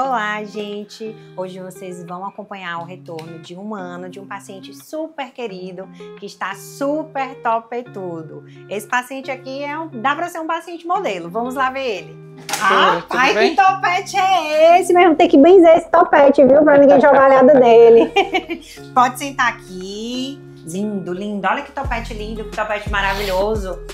Olá, gente! Hoje vocês vão acompanhar o retorno de um ano de um paciente super querido que está super topetudo. Esse paciente aqui dá para ser um paciente modelo. Vamos lá ver ele. Ai, que topete é esse? Mas vamos ter que benzer esse topete, viu? Para ninguém jogar a olhada dele. Pode sentar aqui. Lindo, lindo. Olha que topete lindo, que topete maravilhoso.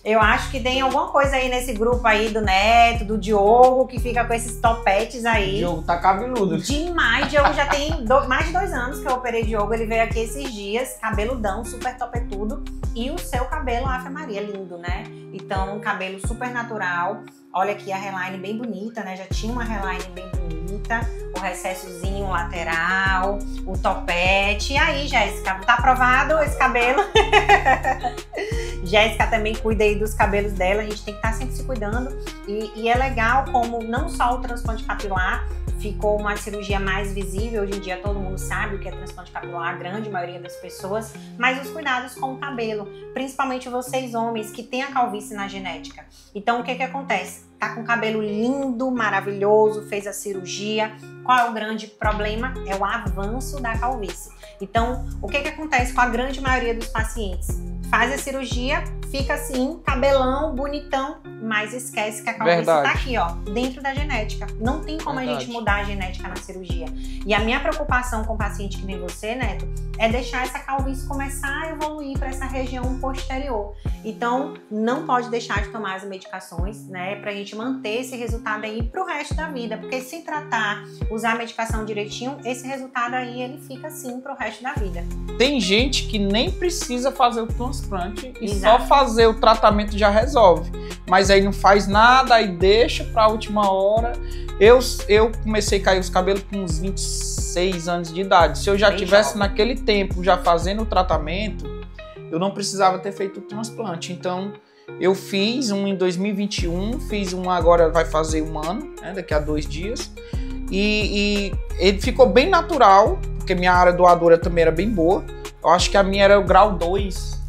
Eu acho que tem alguma coisa aí nesse grupo aí do Neto, do Diogo, que fica com esses topetes aí. Diogo tá cabeludo. Demais. Diogo já tem mais de 2 anos que eu operei Diogo. Ele veio aqui esses dias, cabeludão, super topetudo. E o seu cabelo, Ave Maria, lindo, né? Então, um cabelo super natural. Olha aqui a hairline bem bonita, né? Já tinha uma hairline bem bonita. O recessozinho lateral, o topete. E aí, Jéssica, tá aprovado esse cabelo? Jéssica também cuida aí dos cabelos dela, a gente tem que estar sempre se cuidando. E é legal como não só o transplante capilar ficou uma cirurgia mais visível, hoje em dia todo mundo sabe o que é transplante capilar, a grande maioria das pessoas, mas os cuidados com o cabelo, principalmente vocês homens que têm a calvície na genética. Então o que acontece? Tá com o cabelo lindo, maravilhoso, fez a cirurgia, qual é o grande problema? É o avanço da calvície. Então o que acontece com a grande maioria dos pacientes? Faz a cirurgia, fica assim, cabelão, bonitão, mas esquece que a calvície tá aqui, ó, dentro da genética. Não tem como a gente mudar a genética na cirurgia. E a minha preocupação com o paciente que nem você, Neto, é deixar essa calvície começar a evoluir para essa região posterior. Então, não pode deixar de tomar as medicações, né, pra gente manter esse resultado aí pro resto da vida. Porque se tratar, usar a medicação direitinho, esse resultado aí, ele fica assim pro resto da vida. Tem gente que nem precisa fazer o transplante e só fazer o tratamento já resolve. Mas aí não faz nada, aí deixa pra última hora. Eu comecei a cair os cabelos com uns 26 anos de idade. Se eu já tivesse naquele tempo já fazendo o tratamento, eu não precisava ter feito o transplante. Então eu fiz um em 2021, fiz um agora vai fazer 1 ano, né, daqui a 2 dias. E ele ficou bem natural, porque minha área doadora também era bem boa. Eu acho que a minha era o grau 2.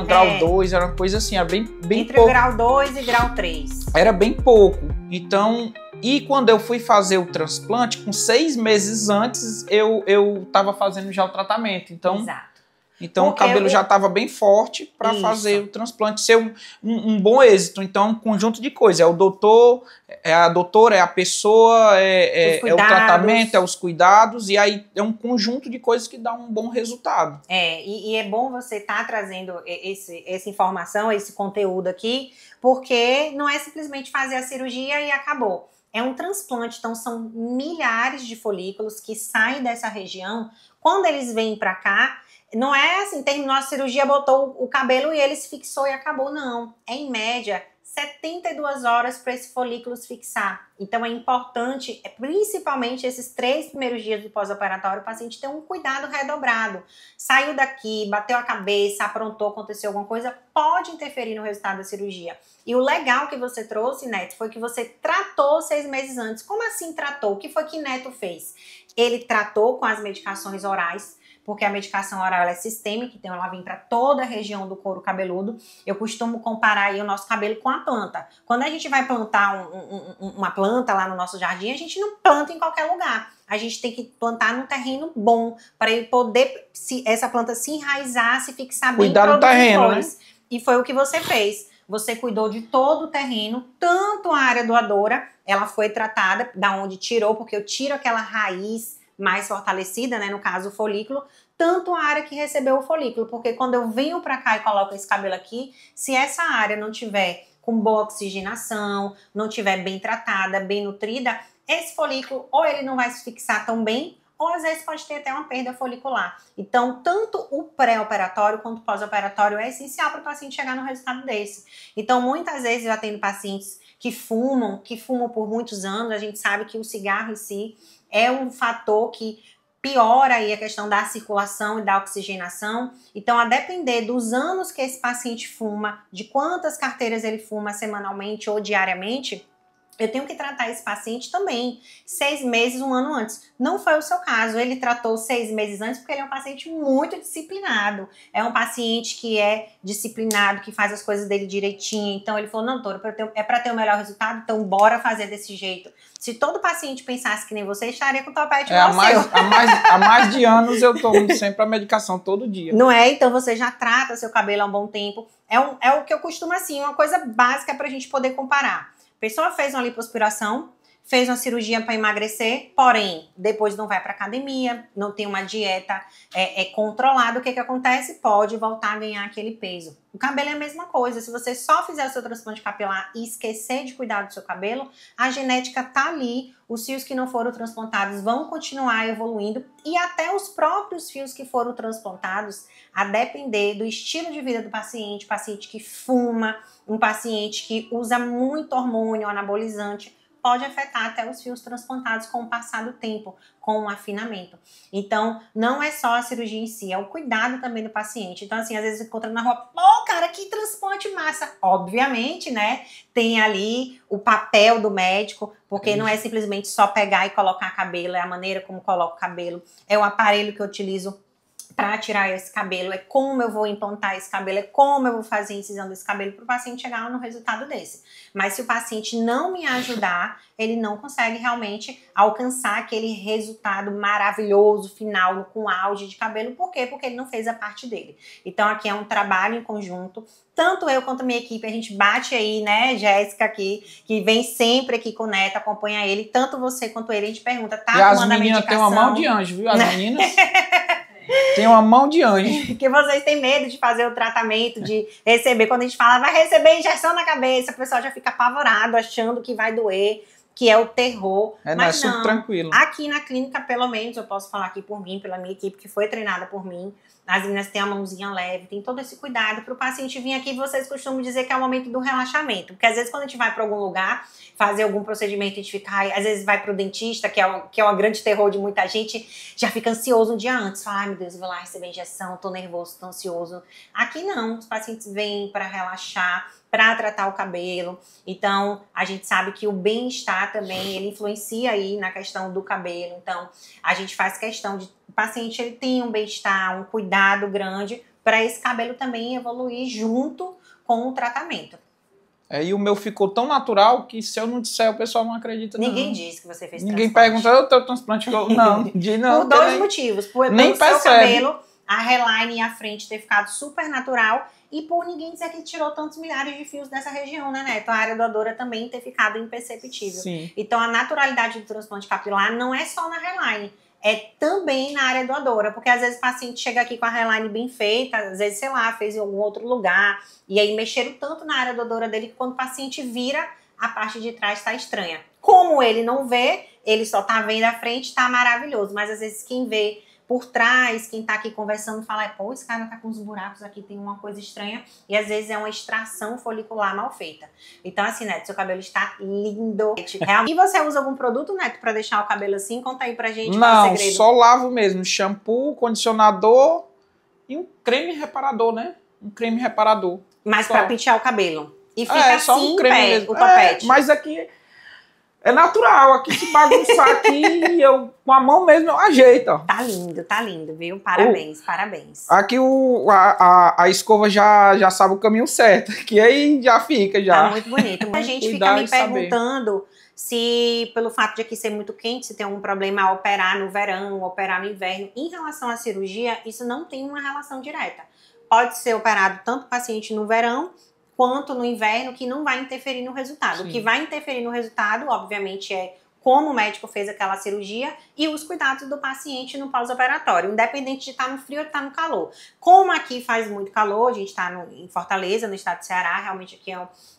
Grau 2, era uma coisa assim, era bem entre pouco. Entre grau 2 e grau 3. Era bem pouco. Então, e quando eu fui fazer o transplante, com 6 meses antes, eu tava fazendo já o tratamento. Então, então o cabelo já estava bem forte para fazer o transplante ser um bom êxito. Então, um conjunto de coisas. É o doutor, é a doutora, é a pessoa, é o tratamento, é os cuidados. E aí é um conjunto de coisas que dá um bom resultado. E é bom você estar trazendo essa informação, esse conteúdo aqui, porque não é simplesmente fazer a cirurgia e acabou. É um transplante, então são milhares de folículos que saem dessa região. Quando eles vêm para cá, não é assim, terminou a cirurgia, botou o cabelo e ele se fixou e acabou, não. É em média 72 horas para esse folículo se fixar. Então é importante, principalmente esses 3 primeiros dias do pós-operatório, o paciente ter um cuidado redobrado. Saiu daqui, bateu a cabeça, aprontou, aconteceu alguma coisa, pode interferir no resultado da cirurgia. E o legal que você trouxe, Neto, foi que você tratou 6 meses antes. Como assim tratou? O que foi que Neto fez? Ele tratou com as medicações orais, porque a medicação oral ela é sistêmica, então ela vem para toda a região do couro cabeludo. Eu costumo comparar aí o nosso cabelo com a planta. Quando a gente vai plantar uma planta lá no nosso jardim, a gente não planta em qualquer lugar. A gente tem que plantar num terreno bom, para ele poder, essa planta se enraizar, se fixar bem. Cuidar do terreno, né? E foi o que você fez. Você cuidou de todo o terreno, tanto a área doadora, ela foi tratada, da onde tirou, porque eu tiro aquela raiz mais fortalecida, né, no caso o folículo, tanto a área que recebeu o folículo, porque quando eu venho pra cá e coloco esse cabelo aqui, se essa área não tiver com boa oxigenação, não tiver bem tratada, bem nutrida, esse folículo ou ele não vai se fixar tão bem, ou às vezes pode ter até uma perda folicular. Então, tanto o pré-operatório quanto o pós-operatório é essencial para o paciente chegar no resultado desse. Então, muitas vezes eu atendo pacientes que fumam por muitos anos, a gente sabe que o cigarro em si é um fator que piora aí a questão da circulação e da oxigenação. Então, a depender dos anos que esse paciente fuma, de quantas carteiras ele fuma semanalmente ou diariamente, eu tenho que tratar esse paciente também 6 meses, 1 ano antes. Não foi o seu caso, ele tratou 6 meses antes porque ele é um paciente muito disciplinado. É um paciente que é disciplinado, que faz as coisas dele direitinho. Então ele falou, não, doutora, é para ter o melhor resultado, então bora fazer desse jeito. Se todo paciente pensasse que nem você, estaria com o topete igual o seu. Há mais de anos eu tomo sempre a medicação todo dia. Não é? Então você já trata seu cabelo há um bom tempo. É o que eu costumo, assim, uma coisa básica pra gente poder comparar. A pessoa fez uma lipoaspiração, fez uma cirurgia para emagrecer, porém, depois não vai para academia, não tem uma dieta controlada, o que acontece? Pode voltar a ganhar aquele peso. O cabelo é a mesma coisa, se você só fizer o seu transplante capilar e esquecer de cuidar do seu cabelo, a genética tá ali, os fios que não foram transplantados vão continuar evoluindo e até os próprios fios que foram transplantados, a depender do estilo de vida do paciente que fuma, um paciente que usa muito hormônio anabolizante, pode afetar até os fios transplantados com o passar do tempo, com o afinamento. Então, não é só a cirurgia em si, é o cuidado também do paciente. Então, assim, às vezes encontra na rua, pô, cara, que transplante massa. Obviamente, né, tem ali o papel do médico, porque não é simplesmente só pegar e colocar cabelo, é a maneira como coloco o cabelo, é o aparelho que eu utilizo para tirar esse cabelo, é como eu vou implantar esse cabelo, é como eu vou fazer a incisão desse cabelo para o paciente chegar no resultado desse. Mas se o paciente não me ajudar, ele não consegue realmente alcançar aquele resultado maravilhoso, final, com auge de cabelo. Por quê? Porque ele não fez a parte dele. Então aqui é um trabalho em conjunto, tanto eu quanto a minha equipe, a gente bate aí, né, Jéssica aqui, que vem sempre aqui com o Neto, acompanha ele, tanto você quanto ele, a gente pergunta, tá tomando a medicação? E as meninas têm uma mão de anjo, viu? As meninas... Tem uma mão de anjo. Porque vocês têm medo de fazer o tratamento, de receber. Quando a gente fala, vai receber injeção na cabeça, o pessoal já fica apavorado, achando que vai doer, que é o terror. Mas não, tranquilo. Aqui na clínica, pelo menos, eu posso falar aqui por mim, pela minha equipe, que foi treinada por mim. As meninas têm a mãozinha leve, tem todo esse cuidado para o paciente vir aqui. Vocês costumam dizer que é o momento do relaxamento. Porque às vezes quando a gente vai para algum lugar, fazer algum procedimento, a gente fica, às vezes vai para o dentista, que é o grande terror de muita gente, já fica ansioso um dia antes. Fala, ai meu Deus, eu vou lá receber injeção, tô nervoso, tô ansioso. Aqui não, os pacientes vêm para relaxar, para tratar o cabelo. Então, a gente sabe que o bem-estar também, ele influencia aí na questão do cabelo. Então, a gente faz questão de o paciente ele tem um bem-estar, um cuidado grande para esse cabelo também evoluir junto com o tratamento. E o meu ficou tão natural que se eu não disser, o pessoal não acredita. Ninguém diz que você fez transplante. Ninguém pergunta, eu tenho transplante. Não, não. Por dois motivos. Por nem seu cabelo, a hairline e a frente ter ficado super natural e por ninguém dizer que tirou tantos milhares de fios dessa região, né, Neto? A área doadora também ter ficado imperceptível. Sim. Então, a naturalidade do transplante capilar não é só na hairline, é também na área doadora, porque às vezes o paciente chega aqui com a hairline bem feita, às vezes, sei lá, fez em algum outro lugar, e aí mexeram tanto na área doadora dele que quando o paciente vira, a parte de trás tá estranha. Como ele não vê, ele só tá vendo a frente, tá maravilhoso, mas às vezes quem vê por trás, quem tá aqui conversando fala, pô, esse cara tá com uns buracos aqui, tem uma coisa estranha, e às vezes é uma extração folicular mal feita. Então assim, Neto, seu cabelo está lindo. E você usa algum produto, Neto, pra deixar o cabelo assim? Conta aí pra gente qual é o segredo. Não, só lavo mesmo, shampoo, condicionador e um creme reparador, né? Um creme reparador. Mas só pra pentear o cabelo. E fica assim, só um creme mesmo. O topete. Mas aqui... É natural, aqui se bagunçar aqui, eu com a mão mesmo eu ajeito, ó. Tá lindo, viu? Parabéns, parabéns. Aqui a escova já sabe o caminho certo, que aí já fica, já. Tá muito bonito. Muita gente fica me perguntando se, pelo fato de aqui ser muito quente, se tem algum problema a operar no verão, operar no inverno. Em relação à cirurgia, isso não tem uma relação direta. Pode ser operado tanto o paciente no verão, quanto no inverno, que não vai interferir no resultado. Sim. O que vai interferir no resultado, obviamente, é como o médico fez aquela cirurgia e os cuidados do paciente no pós-operatório, independente de estar no frio ou estar no calor. Como aqui faz muito calor, a gente está em Fortaleza, no estado de Ceará, realmente aqui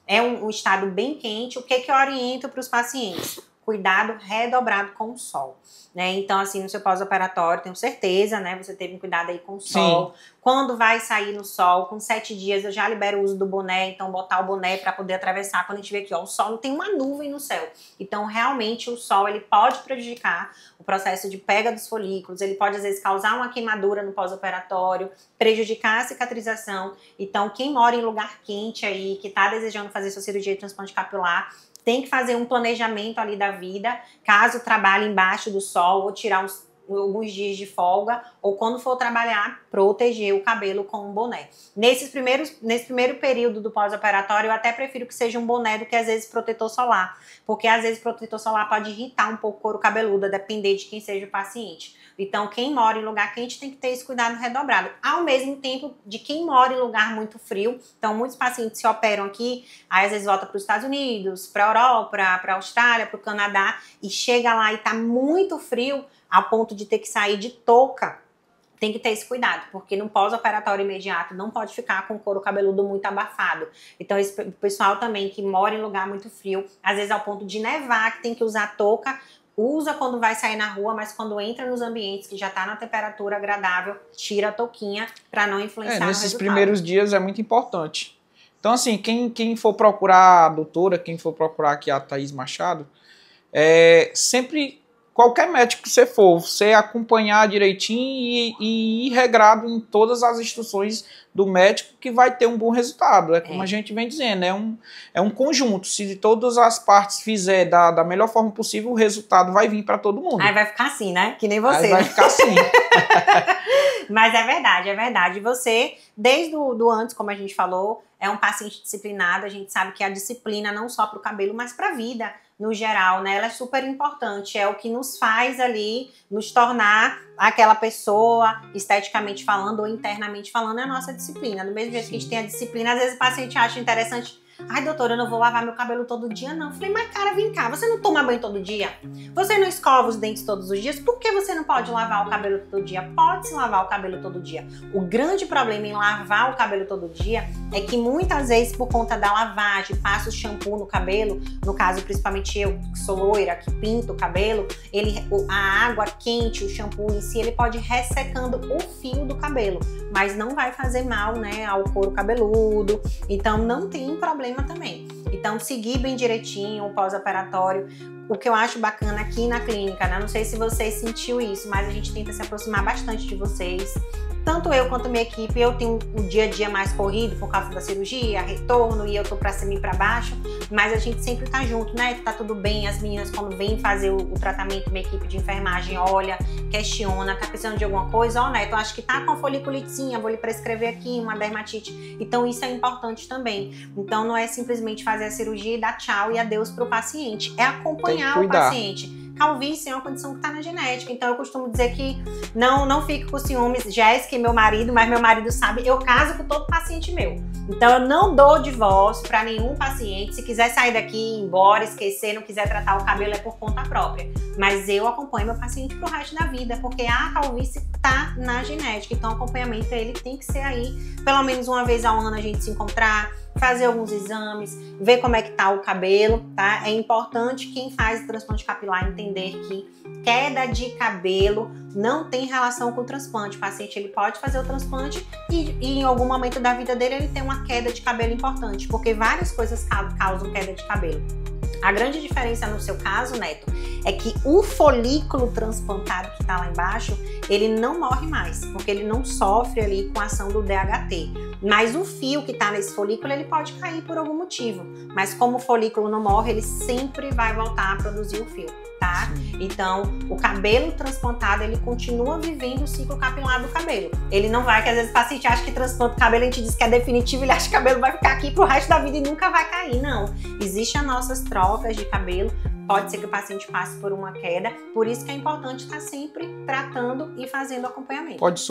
é um estado bem quente, o que eu oriento para os pacientes? Cuidado redobrado com o sol, né? Então, assim, no seu pós-operatório, tenho certeza, né? Você teve um cuidado aí com o sol. Sim. Quando vai sair no sol, com 7 dias, eu já libero o uso do boné, então botar o boné para poder atravessar. Quando a gente vê aqui, ó, o sol não tem uma nuvem no céu. Então, realmente, o sol, ele pode prejudicar o processo de pega dos folículos, ele pode, às vezes, causar uma queimadura no pós-operatório, prejudicar a cicatrização. Então, quem mora em lugar quente aí, que tá desejando fazer sua cirurgia de transplante capilar, tem que fazer um planejamento ali da vida, caso trabalhe embaixo do sol ou tirar alguns dias de folga, ou quando for trabalhar, proteger o cabelo com um boné. Nesse primeiro período do pós-operatório, eu até prefiro que seja um boné do que às vezes protetor solar, porque às vezes protetor solar pode irritar um pouco o couro cabeludo, a depender de quem seja o paciente. Então, quem mora em lugar quente tem que ter esse cuidado redobrado. Ao mesmo tempo de quem mora em lugar muito frio. Então, muitos pacientes se operam aqui, aí às vezes volta para os Estados Unidos, para a Europa, para a Austrália, para o Canadá, e chega lá e tá muito frio, a ponto de ter que sair de touca. Tem que ter esse cuidado, porque no pós-operatório imediato não pode ficar com o couro cabeludo muito abafado. Então, esse pessoal também que mora em lugar muito frio, às vezes ao ponto de nevar, que tem que usar touca, usa quando vai sair na rua, mas quando entra nos ambientes que já está na temperatura agradável, tira a touquinha para não influenciar no nesses primeiros dias é muito importante. Então, assim, quem for procurar a doutora, quem for procurar aqui a Thaís Machado, sempre... Qualquer médico que você for, você acompanhar direitinho e ir regrado em todas as instruções do médico que vai ter um bom resultado. É como a gente vem dizendo, é um conjunto. Se todas as partes fizer da melhor forma possível, o resultado vai vir para todo mundo. Aí vai ficar assim, né? Que nem você. Aí vai ficar assim. Mas é verdade, é verdade. Você, desde o antes, como a gente falou, é um paciente disciplinado. A gente sabe que a disciplina não só para o cabelo, mas para a vida no geral, né? Ela é super importante, é o que nos faz ali, nos tornar aquela pessoa, esteticamente falando ou internamente falando, é a nossa disciplina. Do mesmo jeito que a gente tem a disciplina, às vezes o paciente acha interessante, ai doutora, eu não vou lavar meu cabelo todo dia não. Eu falei, mas cara, vem cá, você não toma banho todo dia? Você não escova os dentes todos os dias? Por que você não pode lavar o cabelo todo dia? Pode-se lavar o cabelo todo dia. O grande problema em lavar o cabelo todo dia é que muitas vezes por conta da lavagem, passa o shampoo no cabelo, no caso principalmente eu, que sou loira, que pinto o cabelo, a água quente, o shampoo em si, ele pode ir ressecando o fio do cabelo, mas não vai fazer mal, né, ao couro cabeludo, então não tem problema também. Então, seguir bem direitinho o pós-operatório. O que eu acho bacana aqui na clínica, né? Não sei se você sentiu isso, mas a gente tenta se aproximar bastante de vocês. Tanto eu quanto minha equipe, eu tenho um dia a dia mais corrido por causa da cirurgia, retorno, e eu tô pra cima e pra baixo, mas a gente sempre tá junto, né? Tá tudo bem, as meninas quando vêm fazer o tratamento, minha equipe de enfermagem olha, questiona, tá precisando de alguma coisa, ó, Neto, acho que tá com foliculitezinha, vou lhe prescrever aqui uma dermatite. Então isso é importante também. Então não é simplesmente fazer a cirurgia e dar tchau e adeus pro paciente, é acompanhar o paciente. Calvície é uma condição que está na genética, então eu costumo dizer que não fique com ciúmes. Jéssica é meu marido, mas meu marido sabe, eu caso com todo paciente meu. Então eu não dou divórcio para nenhum paciente. Se quiser sair daqui, ir embora, esquecer, não quiser tratar o cabelo, é por conta própria. Mas eu acompanho meu paciente pro resto da vida, porque a calvície tá na genética. Então o acompanhamento ele tem que ser aí, pelo menos uma vez ao ano a gente se encontrar, fazer alguns exames, ver como é que tá o cabelo, tá? É importante quem faz o transplante capilar entender que queda de cabelo não tem relação com o transplante. O paciente ele pode fazer o transplante e em algum momento da vida dele ele tem uma queda de cabelo importante, porque várias coisas causam queda de cabelo. A grande diferença no seu caso, Neto, é que o folículo transplantado que está lá embaixo, ele não morre mais, porque ele não sofre ali com a ação do DHT. Mas o fio que está nesse folículo, ele pode cair por algum motivo. Mas como o folículo não morre, ele sempre vai voltar a produzir o fio, tá? Então, o cabelo transplantado, ele continua vivendo o ciclo capilar do cabelo. Ele não vai, que às vezes o paciente acha que transplanta o cabelo, a gente diz que é definitivo, ele acha que o cabelo vai ficar aqui pro resto da vida e nunca vai cair. Não, existem as nossas trocas de cabelo, pode ser que o paciente passe por uma queda, por isso que é importante estar sempre tratando e fazendo acompanhamento. Pode